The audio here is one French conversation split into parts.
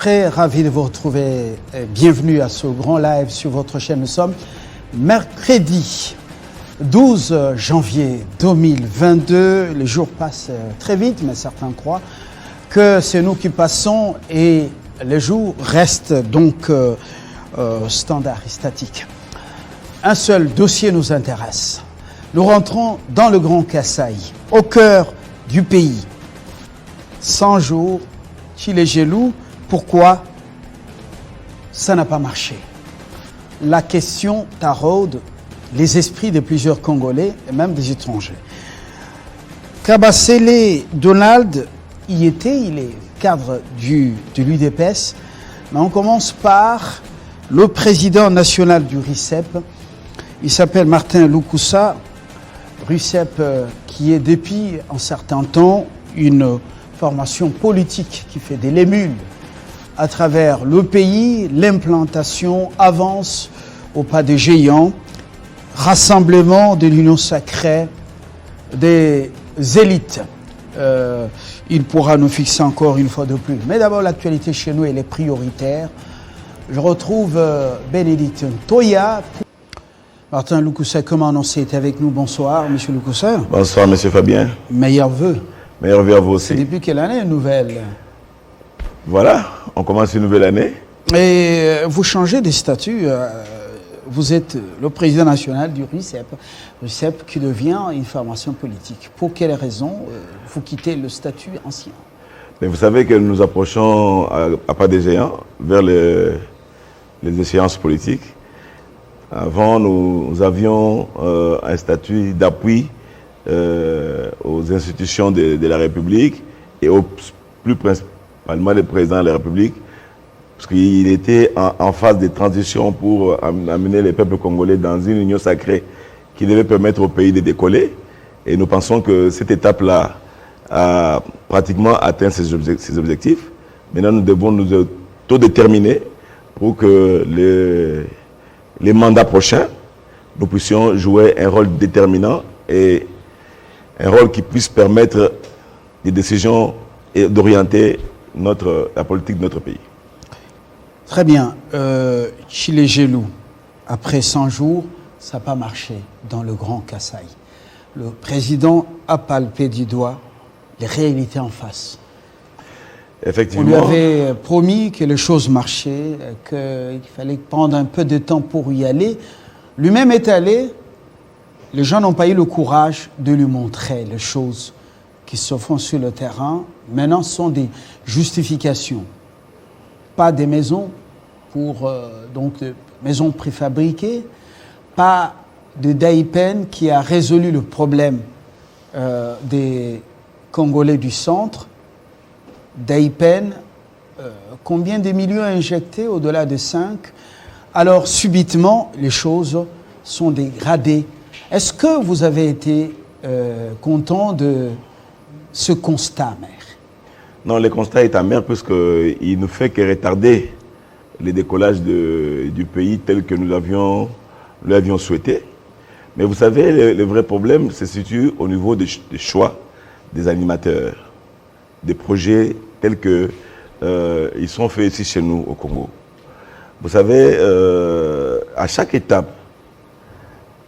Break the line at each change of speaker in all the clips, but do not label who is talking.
Très ravi de vous retrouver. Bienvenue à ce grand live sur votre chaîne. Nous sommes mercredi 12 janvier 2022. Les jours passent très vite, mais certains croient que c'est nous qui passons et les jours restent donc standards et statiques. Un seul dossier nous intéresse. Nous rentrons dans le Grand Kasaï, au cœur du pays. 100 jours, Tshilé-Gelou. Pourquoi ça n'a pas marché? La question taraude les esprits de plusieurs Congolais et même des étrangers. Kabasele Donald y était, il est cadre de l'UDPS, mais on commence par le président national du RICEP. Il s'appelle Martin Lukusa. RICEP qui est depuis un certain temps une formation politique qui fait des lémules à travers le pays. L'implantation avance au pas de géant. Rassemblement de l'union sacrée des élites. Il pourra nous fixer encore une fois de plus. Mais d'abord, l'actualité chez nous, elle est prioritaire. Je retrouve Bénédicte Toya. Martin Lukusa, comme annoncé, est avec nous. Bonsoir, monsieur Lukusa.
Bonsoir, monsieur Fabien.
Meilleurs vœux.
Meilleurs vœux à vous aussi.
C'est depuis quelle année, nouvelle?
Voilà, on commence une nouvelle année.
Et vous changez de statut. Vous êtes le président national du RICEP. RICEP qui devient une formation politique. Pour quelles raisons vous quittez le statut ancien?
Mais vous savez que nous approchons à pas des géants vers les échéances politiques. Avant, nous avions un statut d'appui aux institutions de la République et plus principalement le président de la République, parce qu'il était en phase de transition pour amener les peuples congolais dans une union sacrée qui devait permettre au pays de décoller. Et nous pensons que cette étape-là a pratiquement atteint ses objectifs. Maintenant, nous devons nous autodéterminer pour que les mandats prochains, nous puissions jouer un rôle déterminant et un rôle qui puisse permettre des décisions et d'orienter la politique de notre pays.
Très bien. Tshilé-Gelou, après 100 jours, ça n'a pas marché dans le Grand Kasaï. Le président a palpé du doigt les réalités en face.
Effectivement.
On lui avait promis que les choses marchaient, qu'il fallait prendre un peu de temps pour y aller. Lui-même est allé. Les gens n'ont pas eu le courage de lui montrer les choses qui se font sur le terrain. Maintenant, ce sont des justifications. Pas des maisons maisons préfabriquées, pas de Daipen qui a résolu le problème des Congolais du centre. Daipen, combien de millions injectés, au-delà de 5? Alors, subitement, les choses sont dégradées. Est-ce que vous avez été content de ce constat, maire?
Non, le constat est amer puisqu'il ne fait que retarder le décollage du pays tel que nous l'avions souhaité. Mais vous savez, le vrai problème se situe au niveau des choix des animateurs, des projets tels que ils sont faits ici chez nous au Congo. Vous savez, à chaque étape,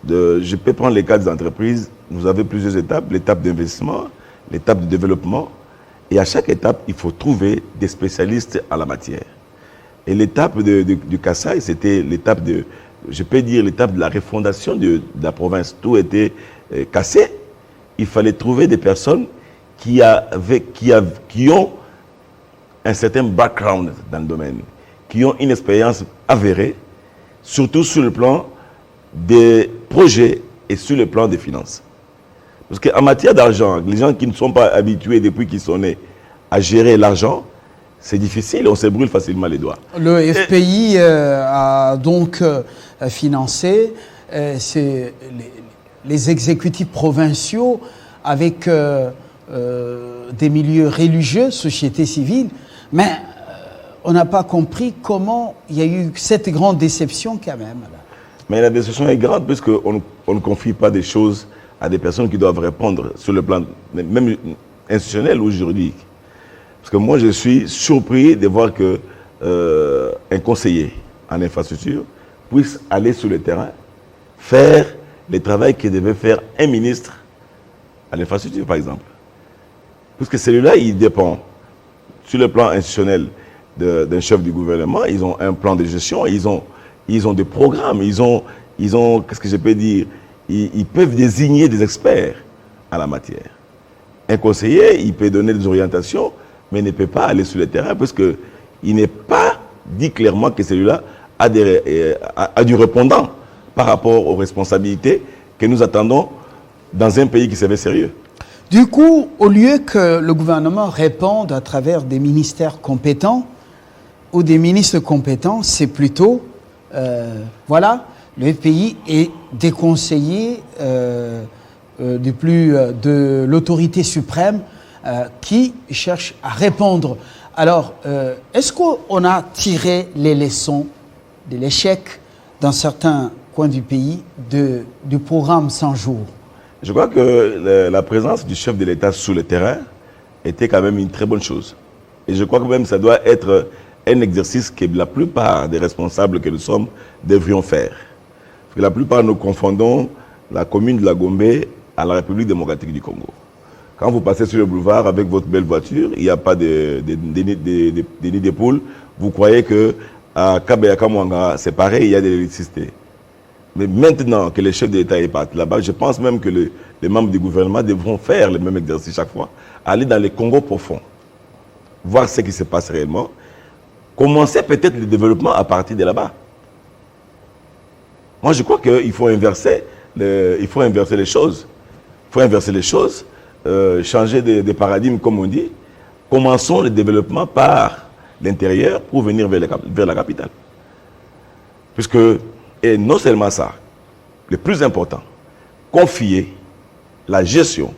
je peux prendre les cas des entreprises, nous avons plusieurs étapes, l'étape d'investissement, l'étape de développement, et à chaque étape, il faut trouver des spécialistes à la matière. Et l'étape du Kasaï, c'était l'étape je peux dire l'étape de la refondation de la province. Tout était cassé. Il fallait trouver des personnes qui ont un certain background dans le domaine, qui ont une expérience avérée, surtout sur le plan des projets et sur le plan des finances. Parce qu'en matière d'argent, les gens qui ne sont pas habitués depuis qu'ils sont nés à gérer l'argent, c'est difficile, on se brûle facilement les doigts.
Le FPI a donc financé les exécutifs provinciaux avec des milieux religieux, société civile, mais on n'a pas compris comment il y a eu cette grande déception quand même. Là.
Mais la déception est grande puisqu'on ne confie pas des choses à des personnes qui doivent répondre sur le plan même institutionnel ou juridique. Parce que moi, je suis surpris de voir que un conseiller en infrastructure puisse aller sur le terrain, faire le travail que devait faire un ministre à l'infrastructure, par exemple. Parce que celui-là, il dépend, sur le plan institutionnel d'un chef du gouvernement, ils ont un plan de gestion, ils ont des programmes, ils ont qu'est-ce que je peux dire, ils peuvent désigner des experts en la matière. Un conseiller, il peut donner des orientations, mais il ne peut pas aller sur le terrain parce qu'il n'est pas dit clairement que celui-là a du répondant par rapport aux responsabilités que nous attendons dans un pays qui se veut sérieux.
Du coup, au lieu que le gouvernement réponde à travers des ministères compétents ou des ministres compétents, c'est plutôt, voilà, le pays est déconseillé de l'autorité suprême qui cherche à répondre. Alors, est-ce qu'on a tiré les leçons de l'échec dans certains coins du pays du programme 100 jours?
Je crois que la présence du chef de l'État sur le terrain était quand même une très bonne chose. Et je crois que même ça doit être un exercice que la plupart des responsables que nous sommes devrions faire. Parce que la plupart nous confondons la commune de la Gombe à la République démocratique du Congo. Quand vous passez sur le boulevard avec votre belle voiture, il n'y a pas de nids de poules. Vous croyez qu'à Kabeyaka-Mwanga, c'est pareil, il y a de l'électricité. Mais maintenant que le chef de l'État est parti là-bas, je pense même que les membres du gouvernement devront faire le même exercice chaque fois. Aller dans les Congos profonds, voir ce qui se passe réellement. Commencer peut-être le développement à partir de là-bas. Moi, je crois qu'il faut inverser les choses. Il faut inverser les choses, changer de paradigme, comme on dit. Commençons le développement par l'intérieur pour venir vers la capitale. Puisque, et non seulement ça, le plus important, confier la gestion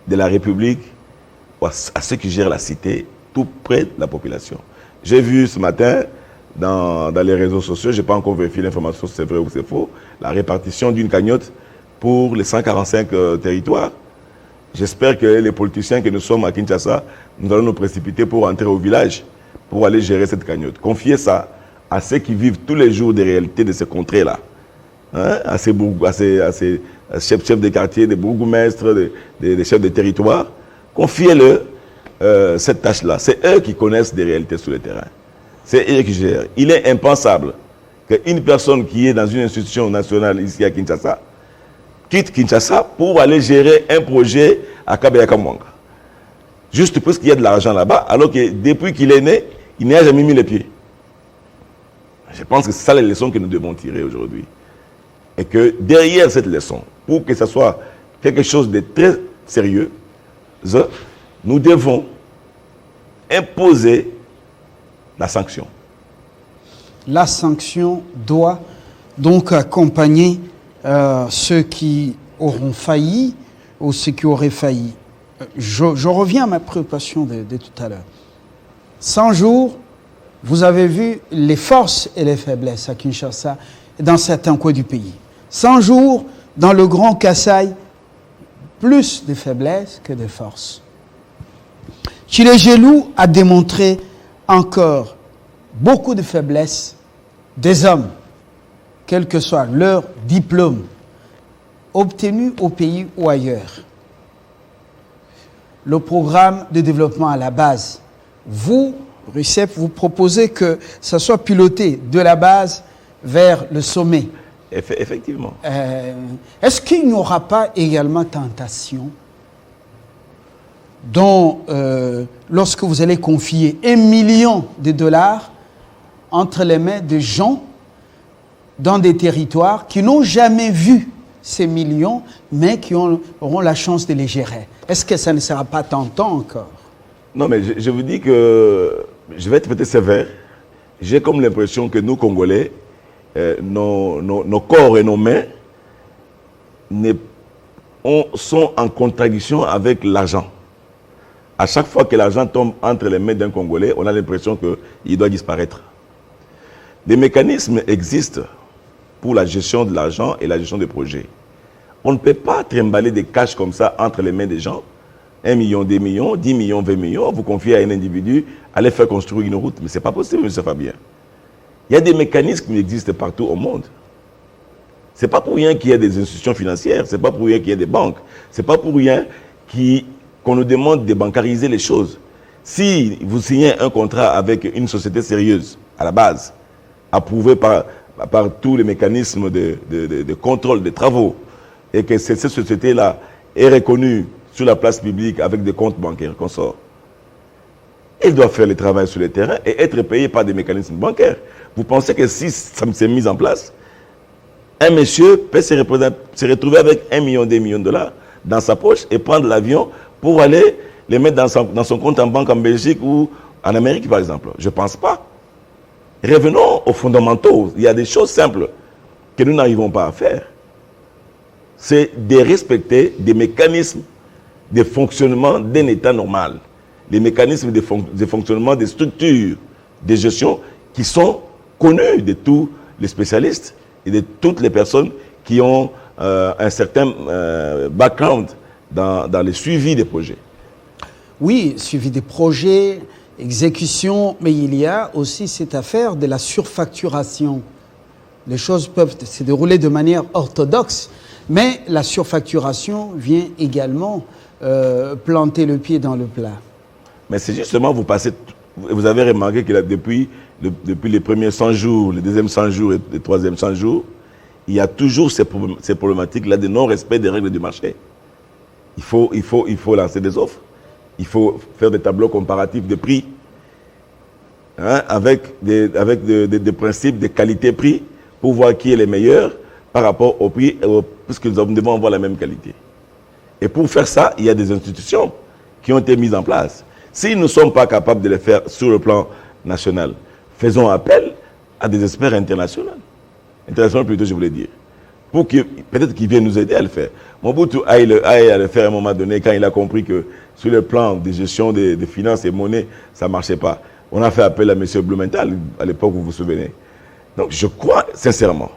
de la République à ceux qui gèrent la cité, tout près de la population. J'ai vu ce matin dans les réseaux sociaux, je n'ai pas encore vérifié l'information si c'est vrai ou c'est faux, la répartition d'une cagnotte pour les 145 territoires. J'espère que les politiciens que nous sommes à Kinshasa, nous allons nous précipiter pour entrer au village, pour aller gérer cette cagnotte. Confier ça à ceux qui vivent tous les jours des réalités de ces contrées-là, hein, à ces chefs de quartier, des bourgmestres, des chefs de territoire. Confiez-le cette tâche-là. C'est eux qui connaissent des réalités sur le terrain. C'est eux qui gèrent. Il est impensable qu'une personne qui est dans une institution nationale ici à Kinshasa quitte Kinshasa pour aller gérer un projet à Kabeyaka-Mwanga. Juste parce qu'il y a de l'argent là-bas, alors que depuis qu'il est né, il n'y a jamais mis les pieds. Je pense que c'est ça les leçons que nous devons tirer aujourd'hui. Et que derrière cette leçon, pour que ce soit quelque chose de très sérieux, nous devons imposer la sanction.
La sanction doit donc accompagner ceux qui auront failli ou ceux qui auraient failli. Je reviens à ma préoccupation de tout à l'heure. 100 jours, vous avez vu les forces et les faiblesses à Kinshasa et dans certains coins du pays. 100 jours, dans le Grand Kasaï, plus de faiblesses que de forces. Tshilé-Gelou a démontré encore beaucoup de faiblesses des hommes, quel que soit leur diplôme, obtenu au pays ou ailleurs. Le programme de développement à la base, vous, RICEP, vous proposez que ça soit piloté de la base vers le sommet.
Effectivement.
Est-ce qu'il n'y aura pas également tentation dont, lorsque vous allez confier $1 million entre les mains de gens dans des territoires qui n'ont jamais vu ces millions, mais qui auront la chance de les gérer? Est-ce que ça ne sera pas tentant encore?
Non, mais je vous dis que je vais être peut-être sévère. J'ai comme l'impression que nous, Congolais, nos corps et nos mains sont en contradiction avec l'argent. À chaque fois que l'argent tombe entre les mains d'un Congolais, on a l'impression qu'il doit disparaître. Des mécanismes existent pour la gestion de l'argent et la gestion des projets. On ne peut pas trimballer des cash comme ça entre les mains des gens 1 million, 2 millions, 10 millions, 20 millions, vous confiez à un individu, allez faire construire une route. Mais ce n'est pas possible, M. Fabien. Il y a des mécanismes qui existent partout au monde. Ce n'est pas pour rien qu'il y a des institutions financières, ce n'est pas pour rien qu'il y a des banques, ce n'est pas pour rien qu'on nous demande de bancariser les choses. Si vous signez un contrat avec une société sérieuse, à la base, approuvé par tous les mécanismes de contrôle des travaux, et que cette société-là est reconnue sur la place publique avec des comptes bancaires qu'on sort, elle doit faire le travail sur le terrain et être payée par des mécanismes bancaires. Vous pensez que si ça s'est mis en place, un monsieur peut se retrouver avec 1 million, 2 millions de dollars dans sa poche et prendre l'avion pour aller les mettre dans son compte en banque en Belgique ou en Amérique, par exemple? Je ne pense pas. Revenons aux fondamentaux. Il y a des choses simples que nous n'arrivons pas à faire. C'est de respecter des mécanismes de fonctionnement d'un État normal. Les mécanismes de fonctionnement des structures de gestion qui sont connus de tous les spécialistes et de toutes les personnes qui ont un certain background dans le suivi des projets. Oui,
suivi des projets, exécution, mais il y a aussi cette affaire de la surfacturation. Les choses peuvent se dérouler de manière orthodoxe, mais la surfacturation vient également planter le pied dans le plat. Mais c'est justement, vous avez remarqué que depuis les premiers 100 jours, les deuxièmes 100 jours et les troisièmes 100 jours, il y a toujours ces problématiques-là de non-respect des règles du marché. Il faut lancer des offres. Il faut faire des tableaux comparatifs de prix, hein, avec des principes de qualité-prix pour voir qui est le meilleur par rapport au prix, puisque nous devons avoir la même qualité. Et pour faire ça, il y a des institutions qui ont été mises en place. Si nous ne sommes pas capables de les faire sur le plan national, faisons appel à des experts internationaux. Internationaux plutôt, je voulais dire. Pour peut-être qu'ils viennent nous aider à le faire. Mobutu a le faire à un moment donné quand il a compris que sur le plan de gestion des finances et monnaie, ça ne marchait pas. On a fait appel à M. Blumenthal à l'époque, vous vous souvenez. Donc je crois sincèrement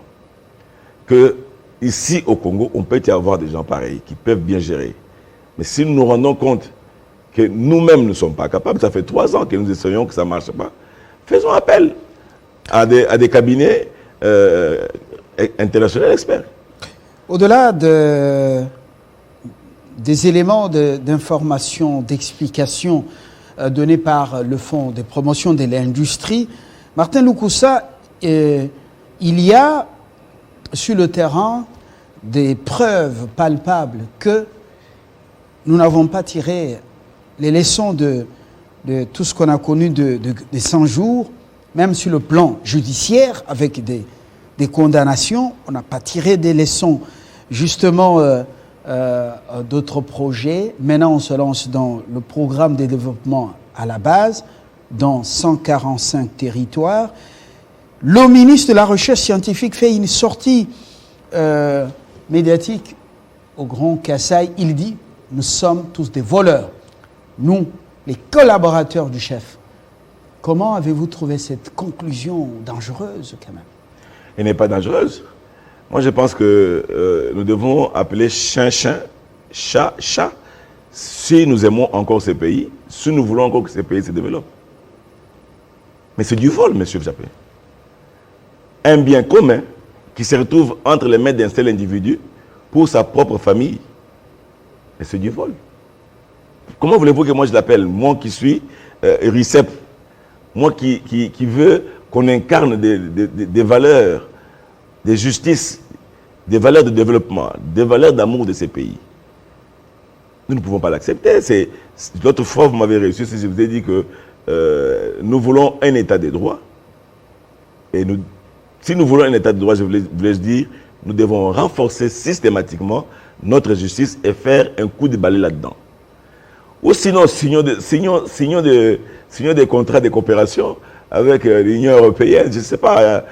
que ici au Congo, on peut y avoir des gens pareils qui peuvent bien gérer. Mais si nous nous rendons compte que nous-mêmes ne sommes pas capables, ça fait 3 ans que nous essayons que ça ne marche pas, faisons appel à des cabinets internationaux experts. Au-delà des éléments d'information, d'explication donnés par le Fonds de promotion de l'industrie, Martin Lukusa, il y a sur le terrain des preuves palpables que nous n'avons pas tiré les leçons de tout ce qu'on a connu des 100 jours, même sur le plan judiciaire, avec des condamnations. On n'a pas tiré des leçons, justement, d'autres projets. Maintenant, on se lance dans le programme de développement à la base, dans 145 territoires. Le ministre de la Recherche scientifique fait une sortie médiatique au Grand Kassai. Il dit, nous sommes tous des voleurs. Nous, les collaborateurs du chef. Comment avez-vous trouvé cette conclusion dangereuse, quand même? Elle n'est pas dangereuse. Moi, je pense que nous devons appeler chien, chien, chat, chat, si nous aimons encore ce pays, si nous voulons encore que ce pays se développe. Mais c'est du vol, monsieur Japé. Un bien commun qui se retrouve entre les mains d'un seul individu pour sa propre famille. Et c'est du vol. Comment voulez-vous que moi je l'appelle? Moi qui suis RICEP, moi qui veux qu'on incarne des valeurs de justice, des valeurs de développement, des valeurs d'amour de ces pays. Nous ne pouvons pas l'accepter. L'autre fois, vous m'avez réussi si je vous ai dit que nous voulons un état de droit. Et si nous voulons un état de droit, je voulais dire, nous devons renforcer systématiquement notre justice et faire un coup de balai là-dedans. Ou sinon, signons des contrats de coopération avec l'Union européenne, je ne sais pas,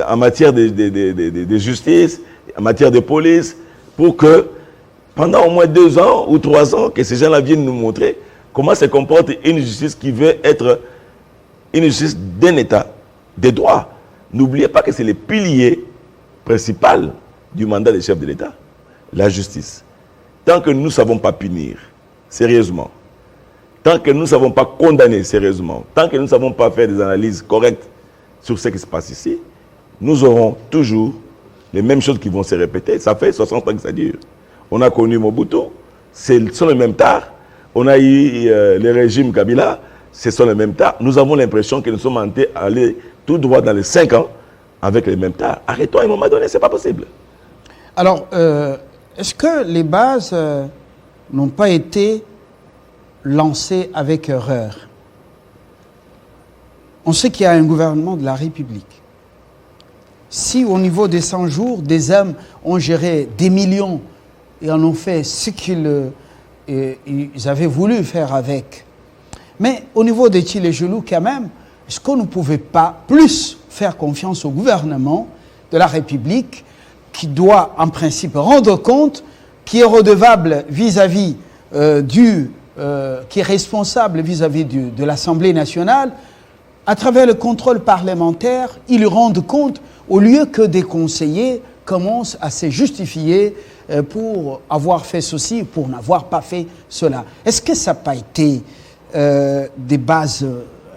en matière de justice, en matière de police, pour que pendant au moins 2 ans ou 3 ans, que ces gens-là viennent nous montrer comment se comporte une justice qui veut être une justice d'un État, des droits. N'oubliez pas que c'est le pilier principal du mandat des chefs de l'État, la justice. Tant que nous ne savons pas punir
sérieusement, tant que nous ne savons pas condamner sérieusement, tant que nous ne savons pas faire des analyses correctes sur ce qui se passe ici, nous aurons toujours les mêmes choses qui vont se répéter. Ça fait 60 ans que ça dure. On a connu Mobutu, ce sont les mêmes tares. On a eu le régime Kabila, ce sont les mêmes tares. Nous avons l'impression que nous sommes allés tout droit dans les 5 ans avec les mêmes tares. Arrêtons à un moment donné, ce n'est pas possible.
Alors, est-ce que les bases n'ont pas été lancées avec erreur? On sait qu'il y a un gouvernement de la République. Si au niveau des 100 jours, des hommes ont géré des millions et en ont fait ce qu'ils avaient voulu faire avec, mais au niveau des Tchilé-Gelou quand même, est-ce qu'on ne pouvait pas plus faire confiance au gouvernement de la République qui doit en principe rendre compte, qui est redevable vis-à-vis qui est responsable vis-à-vis de l'Assemblée nationale, à travers le contrôle parlementaire, ils rendent compte, au lieu que des conseillers commencent à se justifier pour avoir fait ceci, pour n'avoir pas fait cela. Est-ce que ça n'a pas été des bases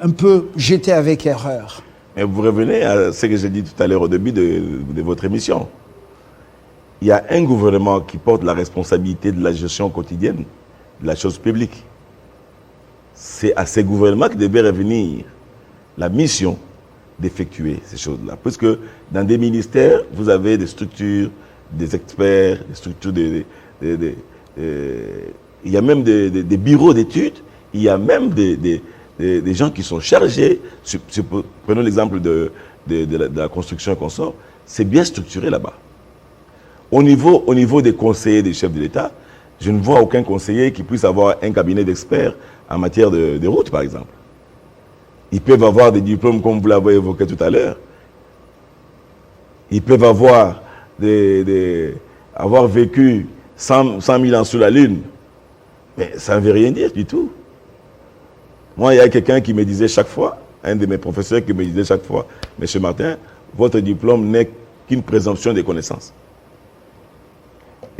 un peu jetées avec erreur?
Mais vous revenez à ce que j'ai dit tout à l'heure au début de votre émission. Il y a un gouvernement qui porte la responsabilité de la gestion quotidienne de la chose publique. C'est à ces gouvernements qui devait revenir la mission d'effectuer ces choses-là. Puisque dans des ministères, vous avez des structures, des experts, des structures, il y a même des bureaux d'études, il y a même des gens qui sont chargés, prenons l'exemple de la construction qu'on sort, c'est bien structuré là-bas. Au niveau des conseillers des chefs de l'État, je ne vois aucun conseiller qui puisse avoir un cabinet d'experts en matière de route, par exemple. Ils peuvent avoir des diplômes, comme vous l'avez évoqué tout à l'heure. Ils peuvent avoir, avoir vécu 100 000 ans sur la Lune. Mais ça ne veut rien dire du tout. Moi, il y a quelqu'un qui me disait chaque fois, un de mes professeurs qui me disait chaque fois, « Monsieur Martin, votre diplôme n'est qu'une présomption des connaissances. »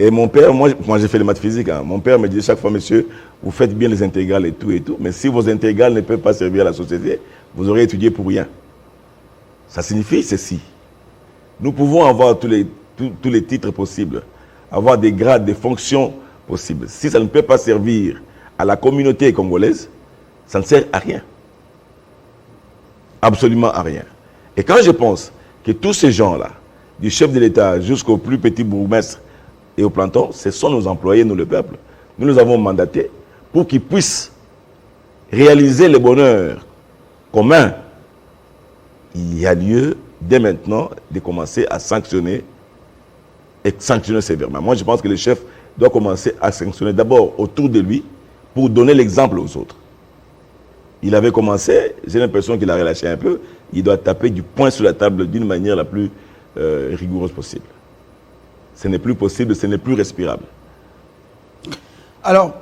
Et mon père, moi j'ai fait les maths physiques, hein. Mon père me disait chaque fois, monsieur, vous faites bien les intégrales et tout, mais si vos intégrales ne peuvent pas servir à la société, vous aurez étudié pour rien. Ça signifie ceci. Nous pouvons avoir tous les titres possibles, avoir des grades, des fonctions possibles. Si ça ne peut pas servir à la communauté congolaise, ça ne sert à rien. Absolument à rien. Et quand je pense que tous ces gens-là, du chef de l'État jusqu'au plus petit bourgmestre, et au planton, ce sont nos employés, nous le peuple. Nous les avons mandatés pour qu'ils puissent réaliser le bonheur commun. Il y a lieu, dès maintenant, de commencer à sanctionner et sanctionner sévèrement. Moi, je pense que le chef doit commencer à sanctionner d'abord autour de lui pour donner l'exemple aux autres. Il avait commencé, j'ai l'impression qu'il a relâché un peu, il doit taper du poing sur la table d'une manière la plus rigoureuse possible. Ce n'est plus possible, ce n'est plus respirable.
Alors,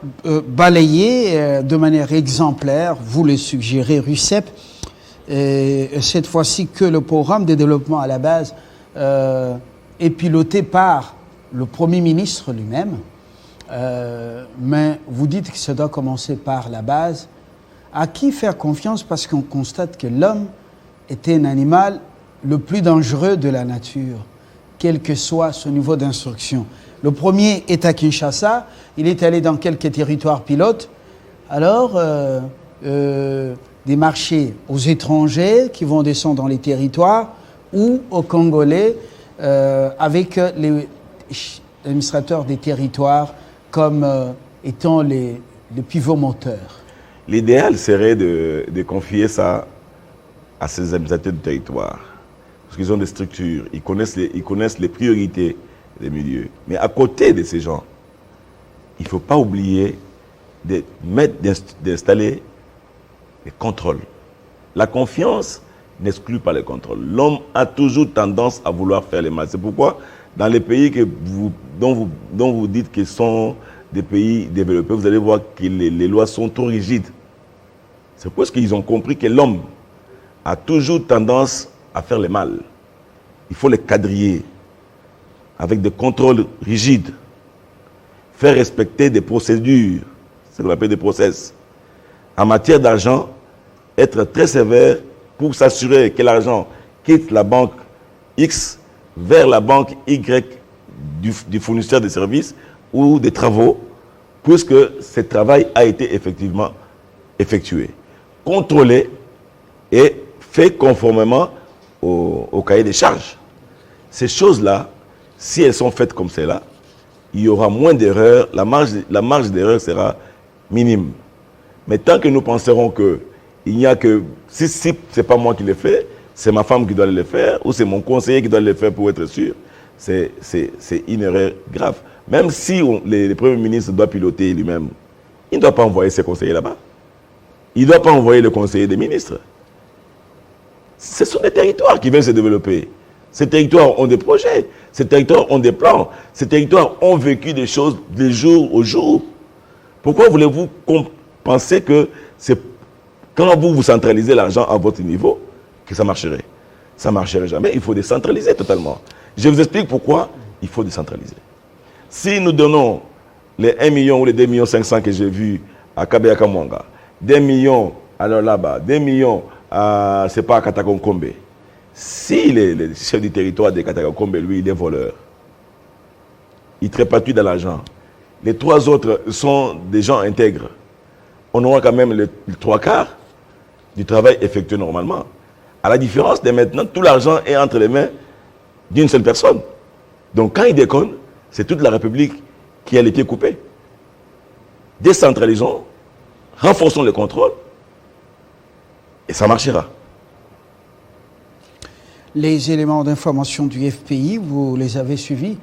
balayer de manière exemplaire, vous le suggérez, RUCEP, cette fois-ci que le programme de développement à la base est piloté par le Premier ministre lui-même, mais vous dites que ça doit commencer par la base. À qui faire confiance, parce qu'on constate que l'homme était un animal le plus dangereux de la nature, quel que soit son niveau d'instruction. Le premier est à Kinshasa, il est allé dans quelques territoires pilotes, alors des marchés aux étrangers qui vont descendre dans les territoires ou aux Congolais avec les administrateurs des territoires comme étant les pivots moteurs.
L'idéal serait de confier ça à ces administrateurs du territoire. Parce qu'ils ont des structures, ils connaissent les priorités des milieux. Mais à côté de ces gens, il ne faut pas oublier d'installer les contrôles. La confiance n'exclut pas les contrôles. L'homme a toujours tendance à vouloir faire le mal. C'est pourquoi, dans les pays dont vous dites qu'ils sont des pays développés, vous allez voir que les lois sont trop rigides. C'est parce qu'ils ont compris que l'homme a toujours tendance à faire le mal. Il faut les quadriller avec des contrôles rigides, faire respecter des procédures ce qu'on appelle des process. En matière d'argent, être très sévère pour s'assurer que l'argent quitte la banque X vers la banque Y du fournisseur de services ou des travaux, puisque ce travail a été effectivement effectué, contrôlé et fait conformément au cahier des charges. Ces choses-là, si elles sont faites comme cela, il y aura moins d'erreurs, la marge d'erreur sera minime. Mais tant que nous penserons qu'il n'y a que, si ce n'est pas moi qui le fais, c'est ma femme qui doit le faire, ou c'est mon conseiller qui doit le faire pour être sûr, c'est une erreur grave. Même si le Premier ministre doit piloter lui-même, il ne doit pas envoyer ses conseillers là-bas. Il ne doit pas envoyer le conseiller des ministres. Ce sont des territoires qui viennent se développer. Ces territoires ont des projets, ces territoires ont des plans, ces territoires ont vécu des choses de jour au jour. Pourquoi voulez-vous penser que c'est quand vous centralisez l'argent à votre niveau que ça marcherait? Ça ne marcherait jamais, il faut décentraliser totalement. Je vous explique pourquoi il faut décentraliser. Si nous donnons les 1 million ou les 2 500 000 que j'ai vus à Kabeyaka Mwanga, 2 millions à là-bas, 2 millions à, c'est pas à Katakonkombe, si le chef du territoire de Katakonkombe, lui, il est voleur, il trépatouille dans l'argent, les 3 autres sont des gens intègres, on aura quand même les 3/4 du travail effectué normalement. À la différence de maintenant, tout l'argent est entre les mains d'une seule personne. Donc quand il déconne, c'est toute la République qui a les pieds coupés. Décentralisons, renforçons le contrôle, et ça marchera.
Les éléments d'information du FPI, vous les avez suivis,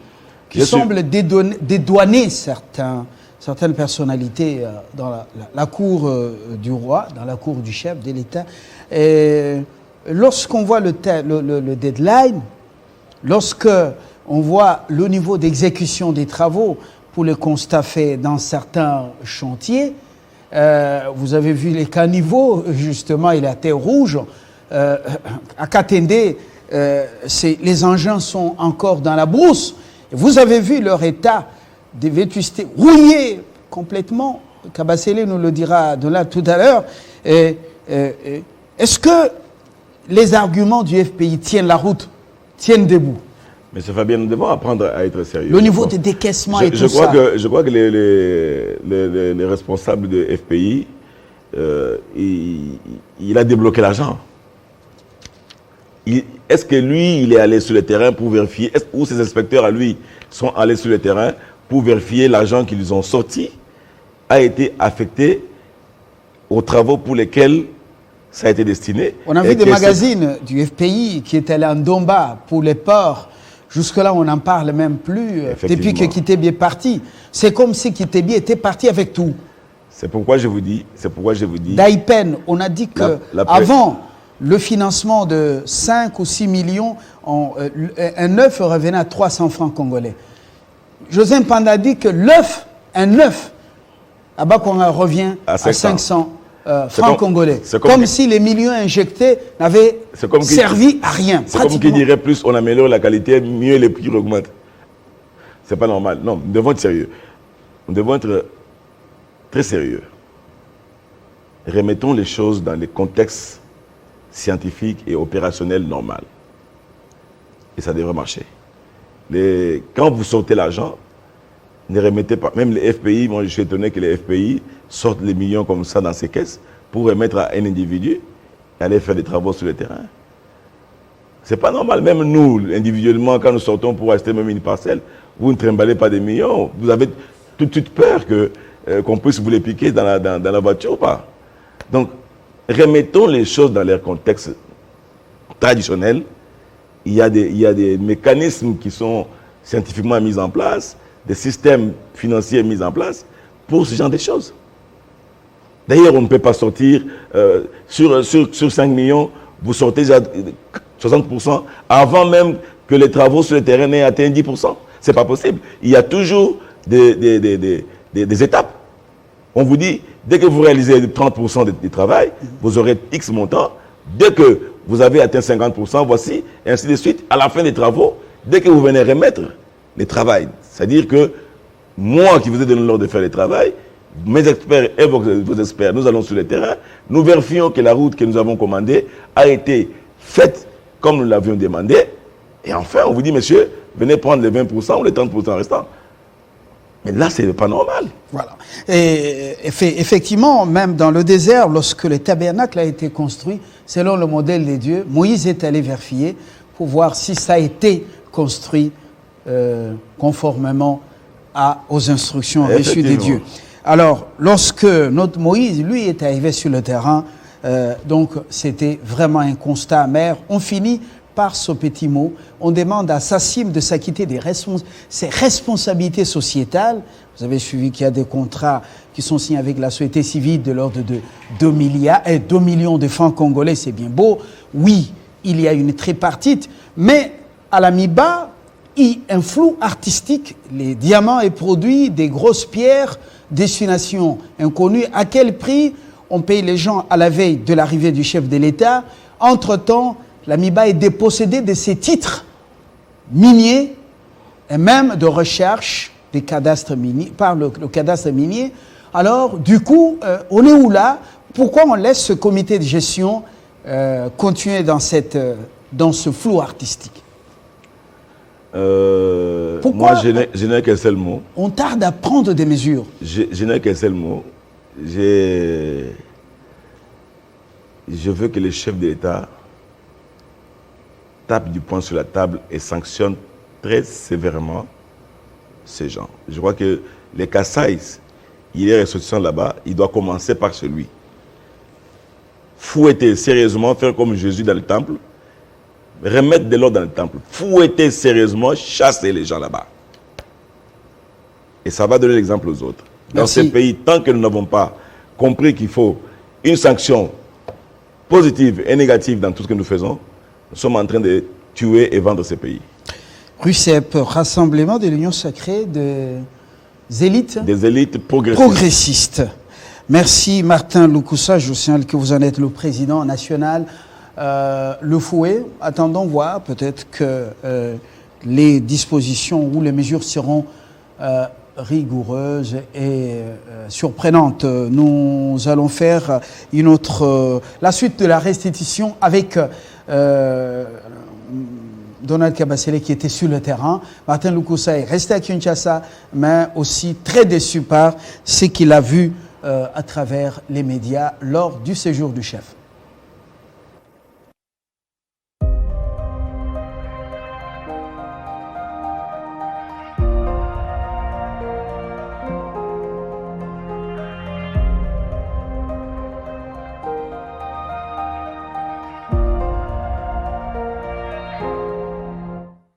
qui semblent dédouaner certaines personnalités dans la cour du roi, dans la cour du chef de l'État. Lorsqu'on voit le deadline, lorsqu'on voit le niveau d'exécution des travaux pour le constat fait dans certains chantiers, vous avez vu les caniveaux, justement, et la terre rouge. À Katende, les engins sont encore dans la brousse. Vous avez vu leur état de vétusté, rouillé complètement. Kabasele nous le dira de là tout à l'heure. Est-ce que les arguments du FPI tiennent la route, tiennent debout?
Mais Fabien, nous devons apprendre à être sérieux.
Le niveau de décaissement et tout ça.
Je crois que les responsables de FPI, il a débloqué l'argent. Est-ce que lui, il est allé sur le terrain pour vérifier, ou ses inspecteurs à lui sont allés sur le terrain pour vérifier l'argent qu'ils ont sorti a été affecté aux travaux pour lesquels ça a été destiné?
On a vu des magazines du FPI qui étaient allés en Domba pour les ports. Jusque-là, on n'en parle même plus depuis que Kitebi est parti. C'est comme si Kitebi était parti avec tout.
C'est pourquoi je vous dis...
D'Aipen, on a dit que avant le financement de 5 ou 6 millions, un œuf revenait à 300 francs congolais. José Mpanda dit que un œuf, à Bakonga revient à 500 francs congolais. Comme si les millions injectés n'avaient servi à rien.
C'est comme qui dirait plus on améliore la qualité, mieux les prix augmentent. C'est pas normal. Non, nous devons être sérieux. Nous devons être très sérieux. Remettons les choses dans les contextes scientifiques et opérationnels normaux. Et ça devrait marcher. Quand vous sortez l'argent, ne remettez pas. Même les FPI, moi je suis étonné que les FPI sortent les millions comme ça dans ces caisses pour remettre à un individu et aller faire des travaux sur le terrain. C'est pas normal. Même nous, individuellement, quand nous sortons pour acheter même une parcelle, vous ne trimballez pas des millions. Vous avez tout de suite peur qu'on puisse vous les piquer dans la voiture ou pas. Donc, remettons les choses dans leur contexte traditionnel. Il y a des mécanismes qui sont scientifiquement mis en place, des systèmes financiers mis en place pour ce genre de choses. D'ailleurs, on ne peut pas sortir sur 5 millions, vous sortez déjà 60% avant même que les travaux sur le terrain n'aient atteint 10%. Ce n'est pas possible. Il y a toujours des étapes. On vous dit, dès que vous réalisez 30% du travail, vous aurez X montant. Dès que vous avez atteint 50%, voici, et ainsi de suite. À la fin des travaux, dès que vous venez remettre les travaux, c'est-à-dire que moi qui vous ai donné l'ordre de faire le travail, mes experts et vos experts, nous allons sur le terrain, nous vérifions que la route que nous avons commandée a été faite comme nous l'avions demandé. Et enfin, on vous dit, monsieur, venez prendre les 20% ou les 30% restants. Mais là, ce n'est pas normal.
Voilà. Et effectivement, même dans le désert, lorsque le tabernacle a été construit, selon le modèle des dieux, Moïse est allé vérifier pour voir si ça a été construit conformément aux instructions reçues des dieux. Alors, lorsque notre Moïse, lui, est arrivé sur le terrain, donc c'était vraiment un constat amer. On finit par ce petit mot. On demande à Sassim de s'acquitter de ses responsabilités sociétales. Vous avez suivi qu'il y a des contrats qui sont signés avec la société civile de l'ordre de 2 millions de francs congolais, c'est bien beau. Oui, il y a une tripartite, mais à la mi-bas, il y a un flou artistique. Les diamants et produits, des grosses pierres, destination inconnue. À quel prix on paye les gens à la veille de l'arrivée du chef de l'État? Entre-temps, la MIBA est dépossédée de ses titres miniers et même de recherche des cadastres miniers, par le cadastre minier. Alors, du coup, on est où là? Pourquoi on laisse ce comité de gestion continuer dans ce flou artistique?
Moi, je n'ai qu'un seul mot.
On tarde à prendre des mesures.
Je n'ai qu'un seul mot. Je veux que les chefs de l'État tapent du poing sur la table et sanctionnent très sévèrement ces gens. Je crois que les Kassais, il y a ressortissants là-bas, il doit commencer par celui. Fouetter sérieusement, faire comme Jésus dans le temple, remettre de l'ordre dans le temple, fouetter sérieusement, chasser les gens là-bas. Et ça va donner l'exemple aux autres. Dans ces pays, tant que nous n'avons pas compris qu'il faut une sanction positive et négative dans tout ce que nous faisons, nous sommes en train de tuer et vendre ces pays.
RUCEP, Rassemblement de l'Union Sacrée des élites progressistes. Merci Martin Loukoussa, je signale que vous en êtes le président national. Le fouet, attendons voir, peut-être que les dispositions ou les mesures seront rigoureuses et surprenantes. Nous allons faire la suite de la restitution avec Donald Kabasele qui était sur le terrain. Martin Loukoussa est resté à Kinshasa, mais aussi très déçu par ce qu'il a vu à travers les médias lors du séjour du chef.